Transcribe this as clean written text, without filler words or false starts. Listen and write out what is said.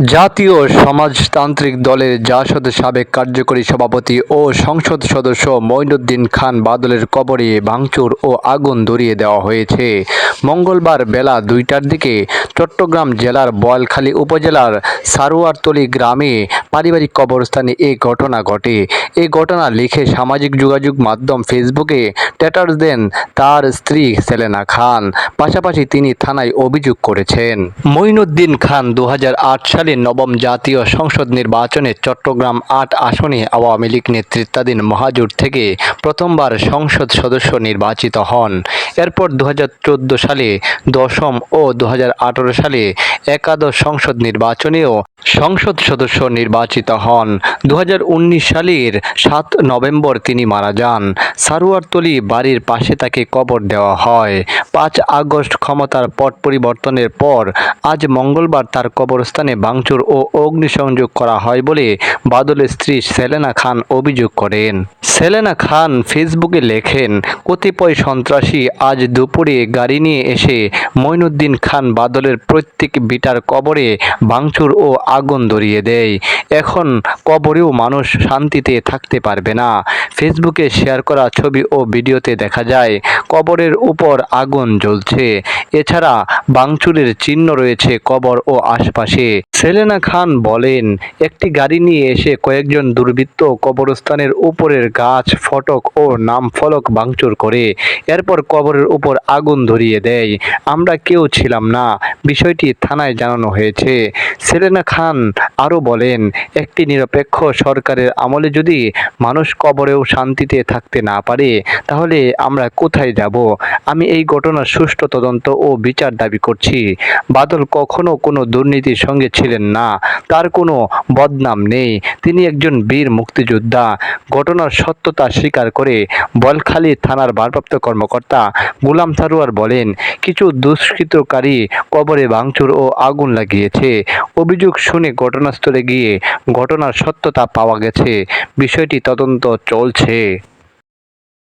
জাতীয় সমাজতান্ত্রিক দলের জাসদ সাবেক কার্যকরী সভাপতি ও সংসদ সদস্য মঈনুদ্দিন খান বাদলের কবরে ভাঙচুর ও আগুন ধরিয়ে দেওয়া হয়েছে। মঙ্গলবার বেলা ২টার দিকে চট্টগ্রাম জেলার বোয়ালখালী উপজেলার সারোয়ারতলী গ্রামে পারিবারিক কবরস্থানে এ ঘটনা ঘটে। এ ঘটনা লিখে সামাজিক যোগাযোগ মাধ্যম ফেসবুকে স্ট্যাটাস দেন তার স্ত্রী সেলেনা খান। পাশাপাশি তিনি থানায় অভিযোগ করেছেন। মঈনুদ্দিন খান ২০০৮ সালে নবম জাতীয় সংসদ নির্বাচনে চট্টগ্রাম ৮ আসনে আওয়ামী লীগ নেতৃত্বাধীন মহাজোট থেকে প্রথমবার সংসদ সদস্য নির্বাচিত হন। এরপর ২০১৪ সালে দশম ও ২০১৮ সালে একাদশ সংসদ নির্বাচনেও সংসদ সদস্য নির্বাচিত হন। ২০১৯ সালের ৭ নভেম্বর তিনি মারা যান। সারোয়ারতলী বাড়ির পাশে তাকে কবর দেওয়া হয়। ৫ আগস্ট ক্ষমতার পট পরিবর্তনের পর আজ মঙ্গলবার তার কবরস্থানে ভাঙচুর ও অগ্নিসংযোগ করা হয় বলে বাদলের স্ত্রী সেলেনা খান অভিযোগ করেন। সেলেনা খান ফেসবুকে লেখেন, কতিপয় সন্ত্রাসী আজ দুপুরে গাড়ি নিয়ে এসে মঈনুদ্দিন খান বাদলের প্রত্যেক বিটার কবরে ভাঙচুর ও আগুন ধরিয়ে দেয়। এখন কবরেও মানুষ শান্তিতে থাকতে পারবে না। ফেসবুকে শেয়ার করা ছবি ও ভিডিওতে দেখা যায় কবরের উপর আগুন জ্বলছে। এছাড়া ভাঙচুরের চিহ্ন রয়েছে কবর ও আশপাশে। সেলেনা খান বলেন, একটি গাড়ি নিয়ে এসে কয়েকজন দুর্বৃত্ত কবরস্থানের উপরের গাছ, ফটক ও নাম ফলক ভাঙচুর করে এরপর কবরের উপর আগুন ধরিয়ে দেয়। আমরা কেউ ছিলাম না। বিষয়টি থানায় জানানো হয়েছে। সেলেনা খান আরও বলেন, একটি নিরপেক্ষ সরকারের আমলে যদি মানুষ কবরেও শান্তিতে থাকতে না পারে তাহলে আমরা কোথায় যাব? আমি এই ঘটনার সুষ্ঠু তদন্ত ও বিচার দাবি করছি। বাদল কখনো কোনো দুর্নীতির সঙ্গে ছিলেন না। তার কোনো বদনাম নেই। তিনি একজন বীর মুক্তিযোদ্ধা। ঘটনার সত্যতা স্বীকার করে বোয়ালখালী থানার ভারপ্রাপ্ত কর্মকর্তা গোলাম সারোয়ার বলেন, কিছু দুষ্কৃতকারী কবরে ভাঙচুর ও আগুন লাগিয়েছে। অভিযোগ শুনে ঘটনাস্থলে গিয়ে ঘটনার সত্যতা পাওয়া গেছে। বিষয়টি তদন্ত চলছে।